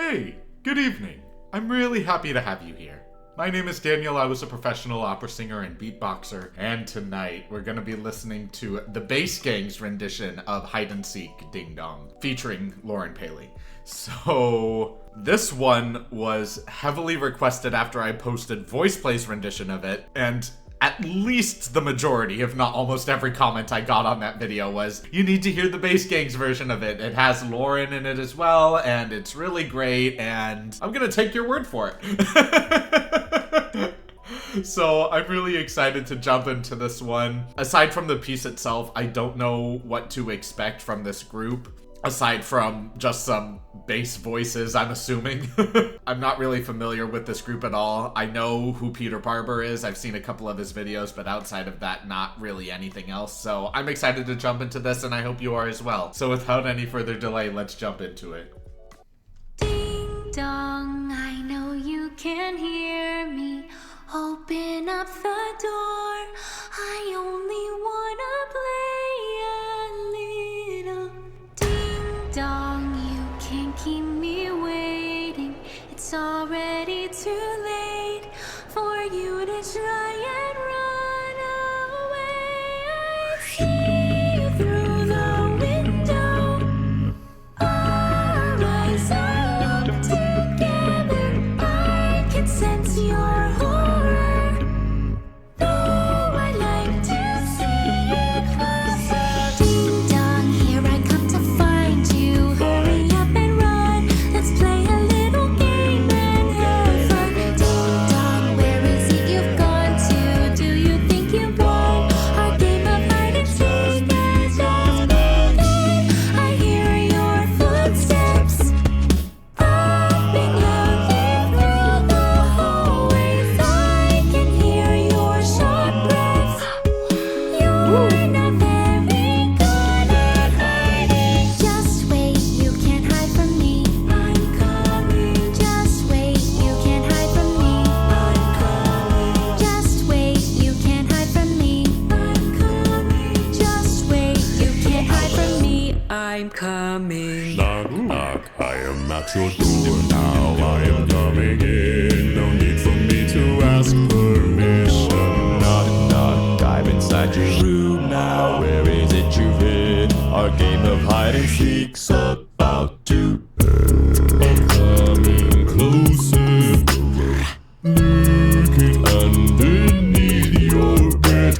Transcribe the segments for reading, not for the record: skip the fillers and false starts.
Hey, good evening. I'm really happy to have you here. My name is Daniel. I was a professional opera singer and beatboxer, and tonight we're going to be listening to the Bass Gang's rendition of Hide and Seek Ding Dong, featuring Lauren Paley. So, this one was heavily requested after I posted VoicePlay's rendition of it, and at least the majority, if not almost every comment I got on that video was, you need to hear the Bass Gang's version of it. It has Lauren in it as well, and it's really great, and I'm gonna take your word for it. So I'm really excited to jump into this one. Aside from the piece itself, I don't know what to expect from this group. Aside from just some bass voices, I'm assuming. I'm not really familiar with this group at all. I know who Peter Barber is. I've seen a couple of his videos, but outside of that, not really anything else. So I'm excited to jump into this, and I hope you are as well. So without any further delay, let's jump into it. Ding dong, I know you can hear me. Open up the door. I only wanna play a little. Ding dong, you can't keep me waiting. It's already too late for you to try and run away. I see you through the window. Our eyes are locked together. I can sense your horror. Though I like to see it closer. Ding dong, here I come to find you. Hurry up and run. Let's play a little game and have fun. Ding dong, where is it you've gone to? Do you think you won? Our game of hide and seek has just begun. I hear your footsteps popping loudly through the hallways. I can hear your sharp breaths. You're not very good at hiding. Just wait, you can't hide from me. I'm coming. Just wait, you can't hide from me. I'm coming. Just wait, you can't hide from me. I'm coming. Just wait, you can't hide from me. I'm coming. Knock, knock, I am at your door now. I am coming in. No need for me to ask permission. Knock, knock, I'm inside your room now. Where is it you've hid? Our game of hide and seek's about to end. I'm coming closer, lurking underneath your bed.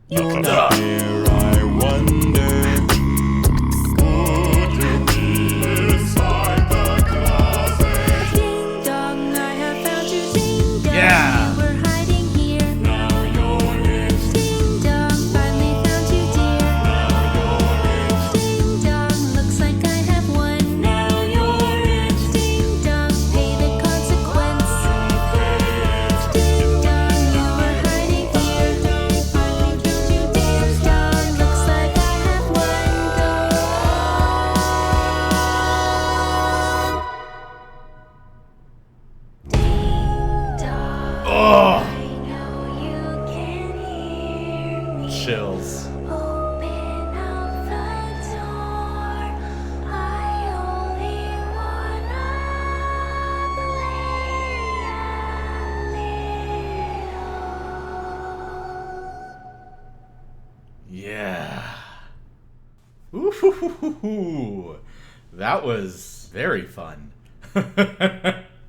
You're not here, I wonder. Would you be inside the closet? Ding dong, I have found you. Ding dong, Yeah. you were hiding here. Now you're in. Ding dong, finally found you, dear. Now you're in. Ding dong, looks like I have won. Now you're in. Ding dong, pay the consequence. Ding dong, you were hiding here. Finally found you, ding dong, looks like I have won. Go. Ding dong, Oh, I know you can hear me. chills. Open up the door. I only wanna play a little. Yeah. Ooh, that was very fun.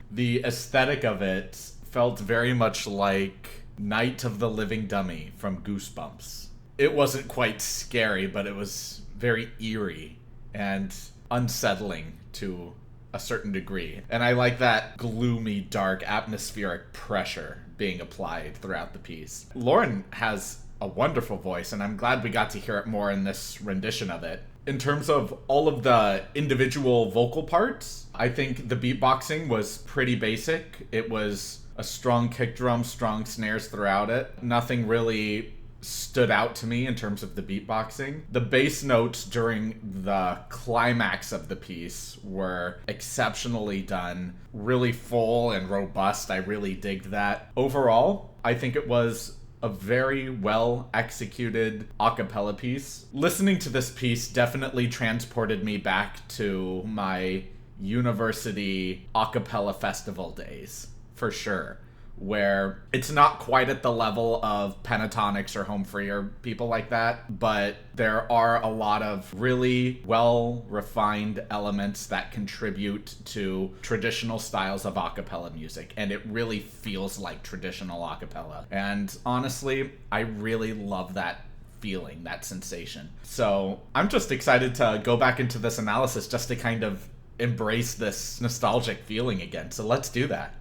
The aesthetic of it felt very much like Night of the Living Dummy from Goosebumps. It wasn't quite scary, but it was very eerie and unsettling to a certain degree. And I like that gloomy, dark, atmospheric pressure being applied throughout the piece. Lauren has a wonderful voice, and I'm glad we got to hear it more in this rendition of it. In terms of all of the individual vocal parts, I think the beatboxing was pretty basic. It was a strong kick drum, strong snares throughout it. Nothing really stood out to me in terms of the beatboxing. The bass notes during the climax of the piece were exceptionally done, really full and robust. I really digged that. Overall, I think it was a very well executed a cappella piece. Listening to this piece definitely transported me back to my university a cappella festival days, for sure, where it's not quite at the level of Pentatonics or Home Free or people like that, but there are a lot of really well-refined elements that contribute to traditional styles of a cappella music, and it really feels like traditional a cappella. And honestly, I really love that feeling, that sensation. So I'm just excited to go back into this analysis just to kind of embrace this nostalgic feeling again. So let's do that.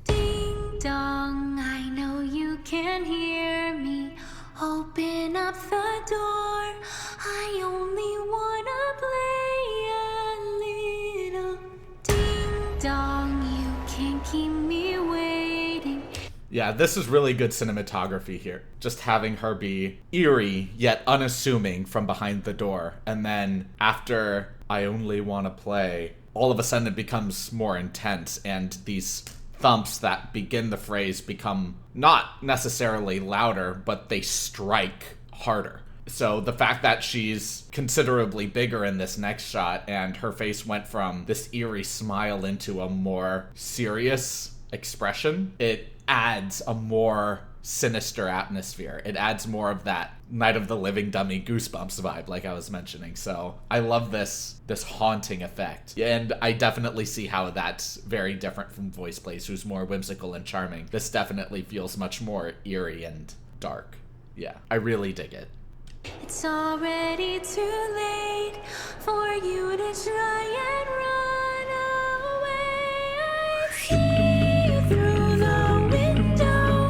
Ding dong, I know you can hear me. Open up the door. I only wanna play a little. Ding dong, you can't keep me waiting. Yeah, this is really good cinematography here. Just having her be eerie yet unassuming from behind the door. And then after I only want to play, all of a sudden it becomes more intense, and these thumps that begin the phrase become not necessarily louder, but they strike harder. So the fact that she's considerably bigger in this next shot, and her face went from this eerie smile into a more serious expression, it adds a more sinister atmosphere. It adds more of that Night of the Living Dummy goosebumps vibe, like I was mentioning. So I love this haunting effect, and I definitely see how that's very different from Voice Plays, who's more whimsical and charming. This definitely feels much more eerie and dark. Yeah, I really dig it. It's already too late for you to try and run away. I see you through the window.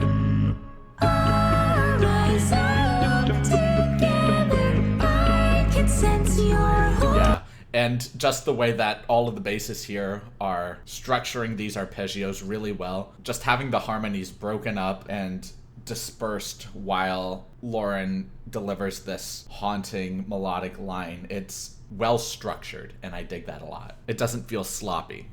Our eyes are locked together. I can sense your hope. Yeah, and just the way that all of the basses here are structuring these arpeggios really well. Just having the harmonies broken up and dispersed while Lauren delivers this haunting melodic line. It's well structured, and I dig that a lot. It doesn't feel sloppy.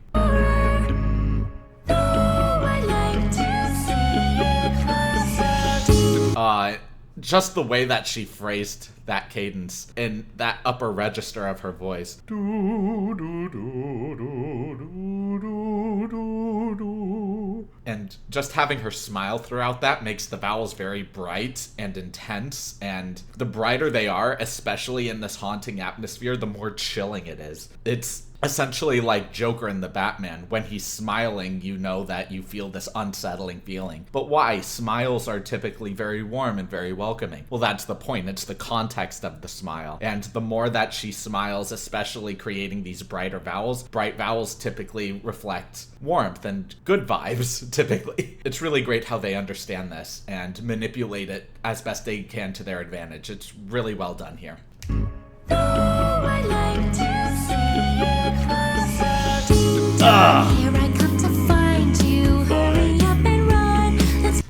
Just the way that she phrased that cadence in that upper register of her voice. And just having her smile throughout that makes the vowels very bright and intense, and the brighter they are, especially in this haunting atmosphere, the more chilling it is. It's essentially like Joker in the Batman. When he's smiling, you know that you feel this unsettling feeling. But why? Smiles are typically very warm and very welcoming. Well, that's the point. It's the context of the smile. And the more that she smiles, especially creating these brighter vowels, bright vowels typically reflect warmth and good vibes, typically. It's really great how they understand this and manipulate it as best they can to their advantage. It's really well done here. Here I come to find you. Hurry up and run.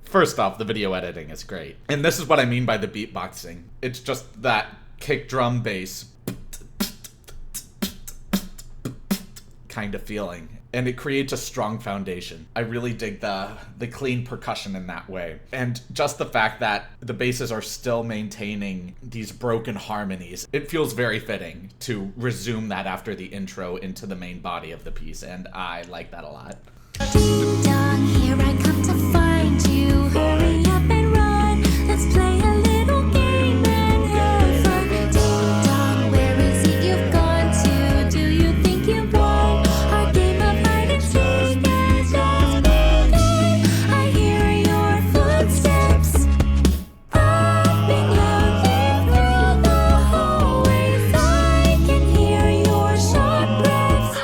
First off, the video editing is great. And this is what I mean by the beatboxing. It's just that kick drum bass kind of feeling. And it creates a strong foundation. I really dig the clean percussion in that way. And just the fact that the basses are still maintaining these broken harmonies, it feels very fitting to resume that after the intro into the main body of the piece, and I like that a lot. Ding dong, here I come to find you. Hurry up and run. Let's play a little game and have fun. Ding dong, where is it you've gone to? Do you think you won? Our game of hide and seek has just begun. I hear your footsteps popping loudly through the hallways. I can hear your sharp breaths.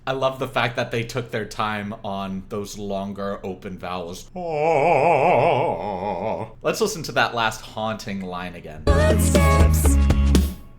I love the fact that they took their time on those longer open vowels. Let's listen to that last haunting line again. Footsteps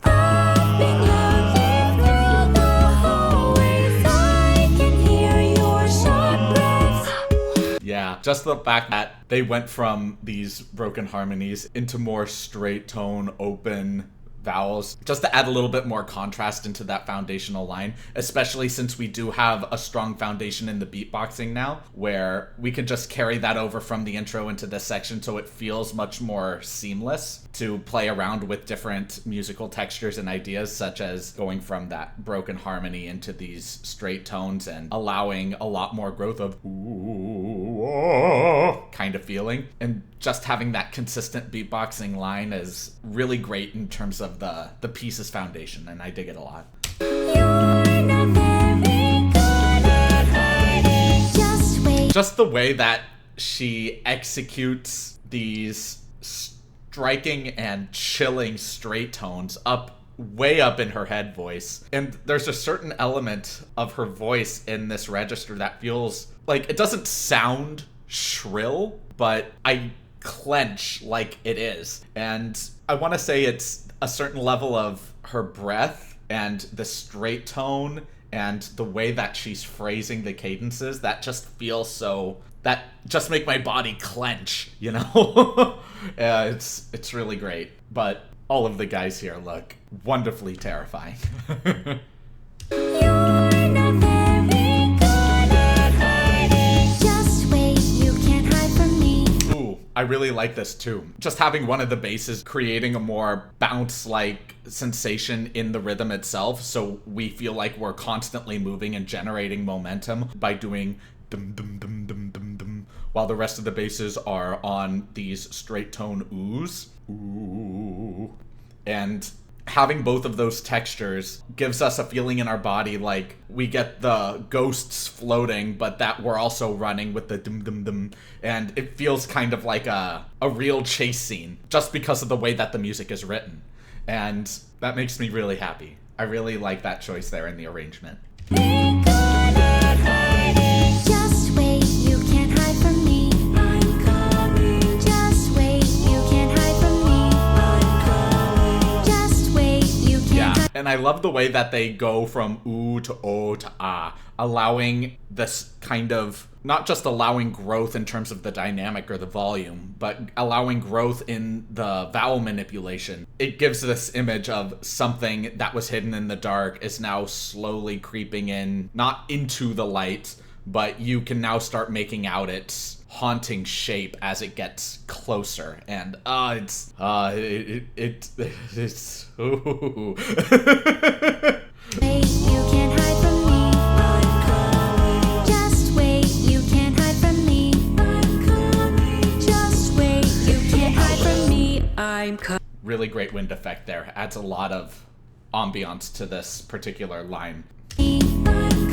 popping loudly through the hallways. I can hear your sharp breaths. Yeah, just the fact that they went from these broken harmonies into more straight tone, open vowels, just to add a little bit more contrast into that foundational line, especially since we do have a strong foundation in the beatboxing now, where we can just carry that over from the intro into this section so it feels much more seamless to play around with different musical textures and ideas, such as going from that broken harmony into these straight tones and allowing a lot more growth of kind of feeling. And just having that consistent beatboxing line is really great in terms of the piece's foundation, and I dig it a lot. Just the way that she executes these striking and chilling straight tones way up in her head voice. And there's a certain element of her voice in this register that feels like it doesn't sound shrill, but I clench like it is. And I want to say it's a certain level of her breath and the straight tone and the way that she's phrasing the cadences that just feels so, that just make my body clench, you know? It's really great. But all of the guys here look wonderfully terrifying. I really like this too. Just having one of the basses creating a more bounce-like sensation in the rhythm itself, so we feel like we're constantly moving and generating momentum by doing dum dum dum dum dum dum, while the rest of the basses are on these straight tone oohs. Ooh. And having both of those textures gives us a feeling in our body like we get the ghosts floating, but that we're also running with the dum dum dum, and it feels kind of like a real chase scene just because of the way that the music is written. And that makes me really happy. I really like that choice there in the arrangement. Just wait, you can't hide from me. I'm coming. Just wait, you can't hide from me. I'm coming. Just wait, you can't hide. And I love the way that they go from ooh to oh to ah, allowing this kind of, not just allowing growth in terms of the dynamic or the volume, but allowing growth in the vowel manipulation. It gives this image of something that was hidden in the dark is now slowly creeping in, not into the light, but you can now start making out its haunting shape as it gets closer. And it's ooh. Wait, you can't hide from me. I'm coming. Just wait, you can't hide from me. I'm coming. Just wait, you can't hide from me. I'm coming. Really great wind effect there. Adds a lot of ambiance to this particular line. I'm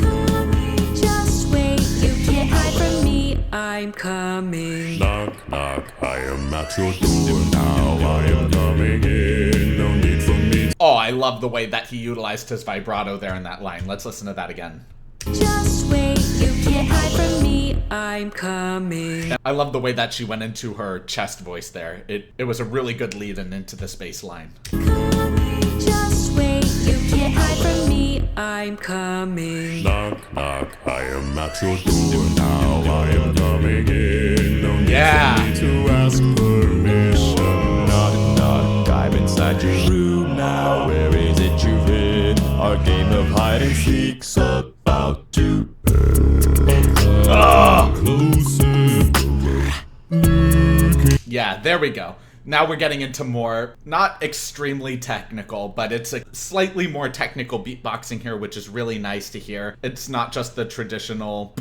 coming. Just wait, you can't hide from me. I'm coming. Knock, knock, I am at your door now. I am coming in. No need for me to. Oh, I love the way that he utilized his vibrato there in that line. Let's listen to that again. Just wait, you can't hide from me. I'm coming. I love the way that she went into her chest voice there. It was a really good lead-in into this bass line. Coming. Just wait, you can't hide from me. I'm coming. Knock, knock, I am at your door now. I am coming in. No need Yeah. for me to ask permission. Knock, knock, I'm inside your room now. Where is it you've hid? Our game of hide and seek's about to Yeah, there we go. Now we're getting into more, not extremely technical, but it's a slightly more technical beatboxing here, which is really nice to hear. It's not just the traditional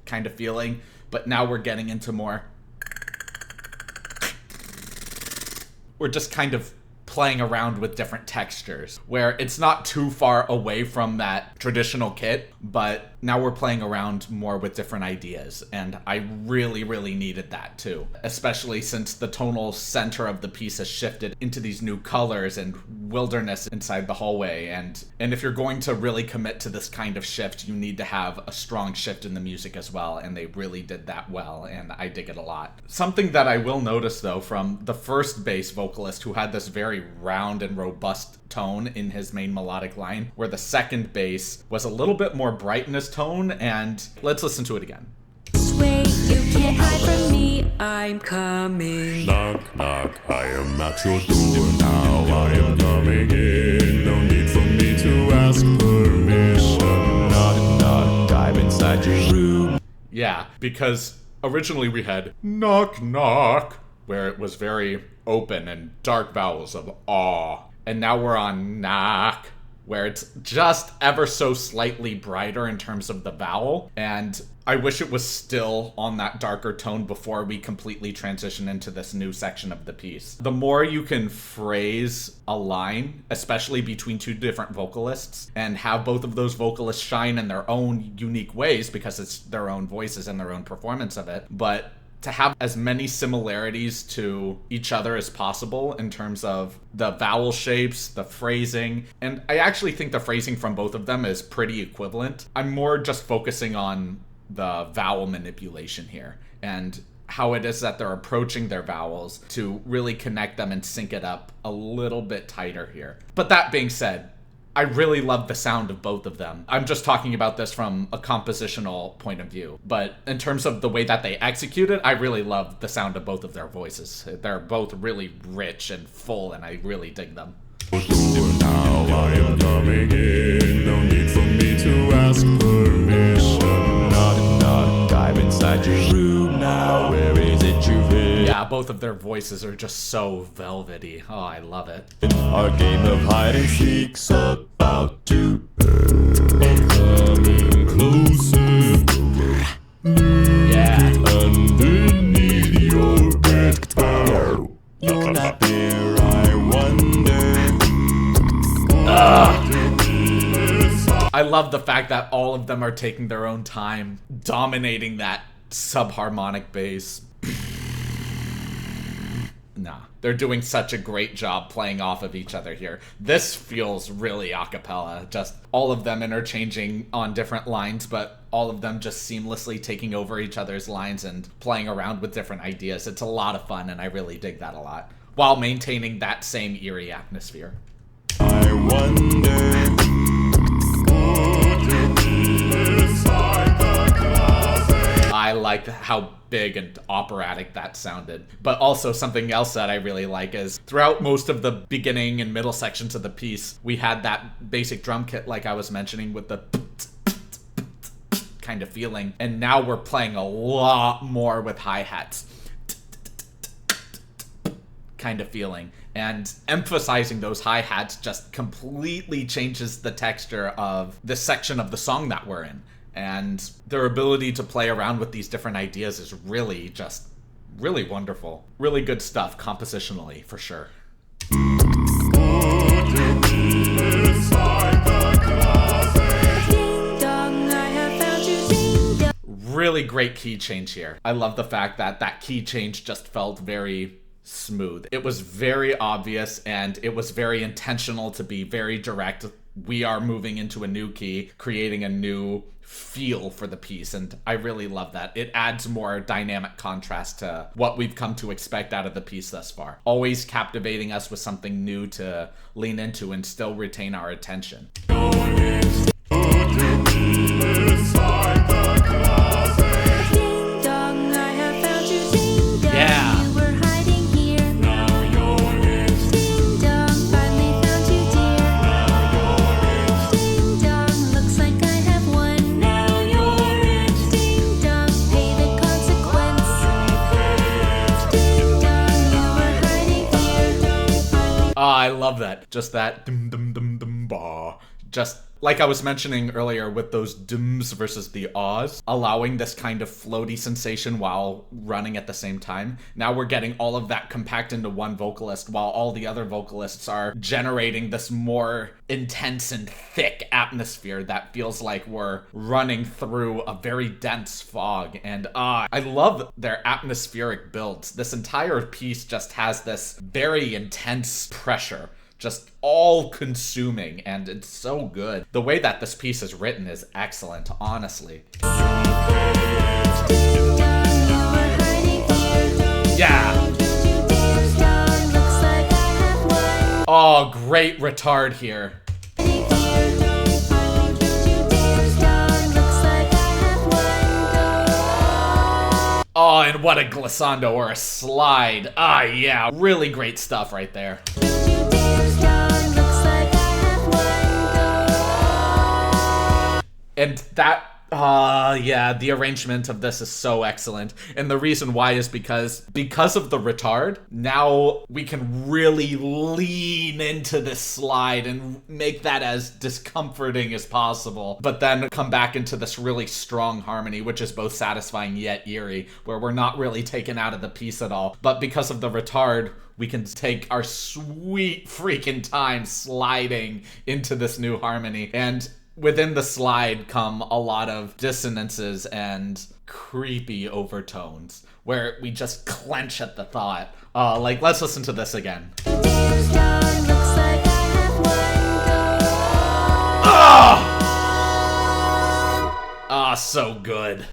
kind of feeling, but now we're getting into more. We're just kind of playing around with different textures, where it's not too far away from that traditional kit, but now we're playing around more with different ideas, and I really, really needed that too, especially since the tonal center of the piece has shifted into these new colors and wilderness inside the hallway, and if you're going to really commit to this kind of shift, you need to have a strong shift in the music as well, and they really did that well, and I dig it a lot. Something that I will notice though from the first bass vocalist, who had this very round and robust tone in his main melodic line, where the second bass was a little bit more bright in his tone, and let's listen to it again. Just wait, you can't can't hide from me, I'm coming. Knock, knock, I am at your door now. I am coming in. No need for me to ask permission. Knock, knock, I'm inside your room. Yeah, because originally we had knock knock, where it was very open and dark vowels of aw. And now we're on knock, where it's just ever so slightly brighter in terms of the vowel. And I wish it was still on that darker tone before we completely transition into this new section of the piece. The more you can phrase a line, especially between two different vocalists, and have both of those vocalists shine in their own unique ways because it's their own voices and their own performance of it, but to have as many similarities to each other as possible in terms of the vowel shapes, the phrasing, and I actually think the phrasing from both of them is pretty equivalent. I'm more just focusing on the vowel manipulation here and how it is that they're approaching their vowels to really connect them and sync it up a little bit tighter here. But that being said, I really love the sound of both of them. I'm just talking about this from a compositional point of view. But in terms of the way that they execute it, I really love the sound of both of their voices. They're both really rich and full, and I really dig them. Now I am coming in. No need for me to ask permission. Knock, knock, I'm inside your room now. Where is it you've hid? Yeah, both of their voices are just so velvety. Oh, I love it. Our game of hide and seek's about to end. I'm coming closer. Yeah. Underneath your bed. You're not there, I wonder. I love the fact that all of them are taking their own time, dominating that subharmonic bass. Nah, they're doing such a great job playing off of each other here. This feels really a cappella, just all of them interchanging on different lines, but all of them just seamlessly taking over each other's lines and playing around with different ideas. It's a lot of fun, and I really dig that a lot, while maintaining that same eerie atmosphere. I wonder. I like how big and operatic that sounded. But also something else that I really like is throughout most of the beginning and middle sections of the piece, we had that basic drum kit like I was mentioning with the kind of feeling. And now we're playing a lot more with hi-hats kind of feeling. And emphasizing those hi-hats just completely changes the texture of this section of the song that we're in. And their ability to play around with these different ideas is really just really wonderful. Really good stuff compositionally, for sure. Really great key change here. I love the fact that that key change just felt very smooth. It was very obvious and it was very intentional to be very direct. We are moving into a new key, creating a new feel for the piece, and I really love that. It adds more dynamic contrast to what we've come to expect out of the piece thus far. Always captivating us with something new to lean into and still retain our attention. Yeah. I love that. Just that dum dum dum dum ba. Just like I was mentioning earlier with those dums versus the ahs, allowing this kind of floaty sensation while running at the same time. Now we're getting all of that compact into one vocalist while all the other vocalists are generating this more intense and thick atmosphere that feels like we're running through a very dense fog. And I love their atmospheric builds. This entire piece just has this very intense pressure, just all consuming, and it's so good. The way that this piece is written is excellent, honestly. Yeah. Oh, great retard here. Oh, Oh, and what a glissando or a slide. Ah, yeah, really great stuff right there. And that, yeah, the arrangement of this is so excellent. And the reason why is because of the retard, now we can really lean into this slide and make that as discomforting as possible. But then come back into this really strong harmony, which is both satisfying yet eerie, where we're not really taken out of the piece at all. But because of the retard, we can take our sweet freaking time sliding into this new harmony. And within the slide come a lot of dissonances and creepy overtones where we just clench at the thought. Like, let's listen to this again. Ah, so good.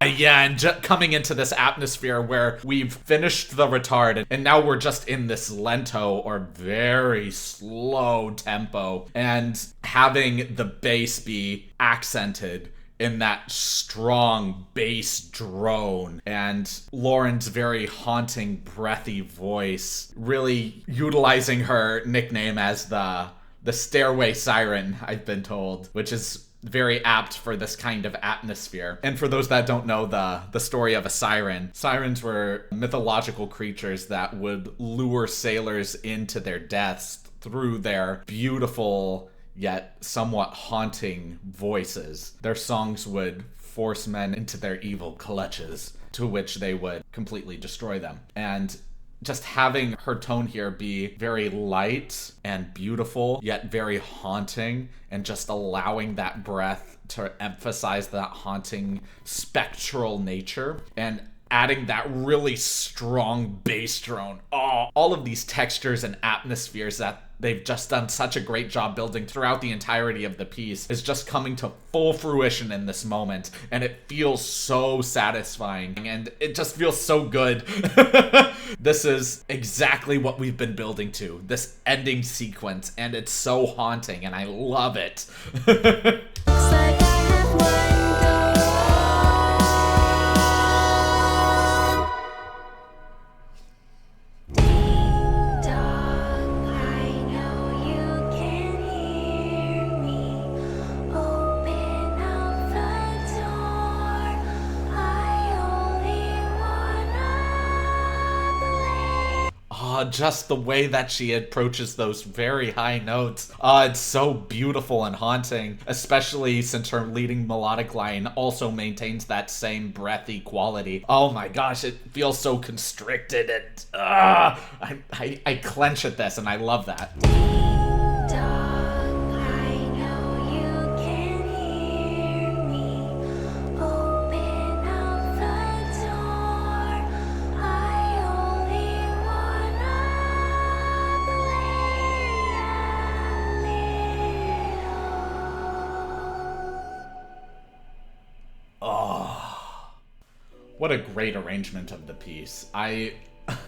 Yeah, and coming into this atmosphere where we've finished the retard and now we're just in this lento or very slow tempo, and having the bass be accented in that strong bass drone and Lauren's very haunting, breathy voice, really utilizing her nickname as the stairway siren, I've been told, which is very apt for this kind of atmosphere. And for those that don't know the story of a siren, sirens were mythological creatures that would lure sailors into their deaths through their beautiful yet somewhat haunting voices. Their songs would force men into their evil clutches, to which they would completely destroy them. And just having her tone here be very light and beautiful, yet very haunting, and just allowing that breath to emphasize that haunting, spectral nature, and adding that really strong bass drone. Oh, all of these textures and atmospheres that they've just done such a great job building throughout the entirety of the piece is just coming to full fruition in this moment, and it feels so satisfying and it just feels so good. This is exactly what we've been building to, this ending sequence, and it's so haunting and I love it. Just the way that she approaches those very high notes. It's so beautiful and haunting, especially since her leading melodic line also maintains that same breathy quality. Oh my gosh, it feels so constricted and I clench at this and I love that. What a great arrangement of the piece. I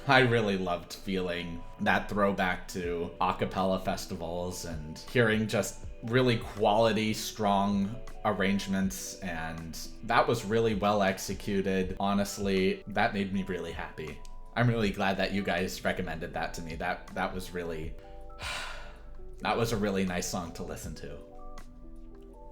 really loved feeling that throwback to a cappella festivals and hearing just really quality, strong arrangements, and that was really well executed. Honestly, that made me really happy. I'm really glad that you guys recommended that to me. That was really that was a really nice song to listen to.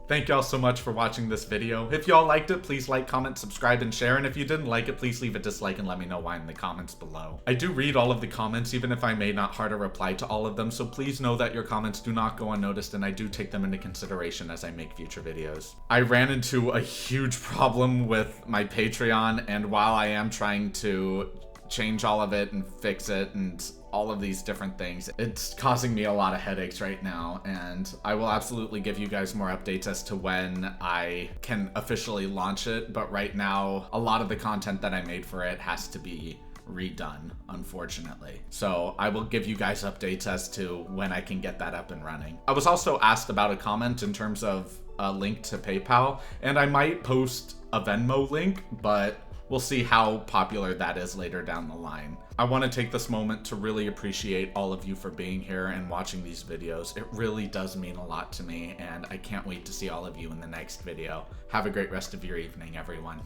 Thank y'all so much for watching this video. If y'all liked it, please like, comment, subscribe, and share. And if you didn't like it, please leave a dislike and let me know why in the comments below. I do read all of the comments, even if I may not heart a reply to all of them, so please know that your comments do not go unnoticed and I do take them into consideration as I make future videos. I ran into a huge problem with my Patreon, and while I am trying to change all of it and fix it and all of these different things, it's causing me a lot of headaches right now, and I will absolutely give you guys more updates as to when I can officially launch it. But right now, a lot of the content that I made for it has to be redone, unfortunately. So I will give you guys updates as to when I can get that up and running. I was also asked about a comment in terms of a link to PayPal, and I might post a Venmo link, but we'll see how popular that is later down the line. I want to take this moment to really appreciate all of you for being here and watching these videos. It really does mean a lot to me, and I can't wait to see all of you in the next video. Have a great rest of your evening, everyone.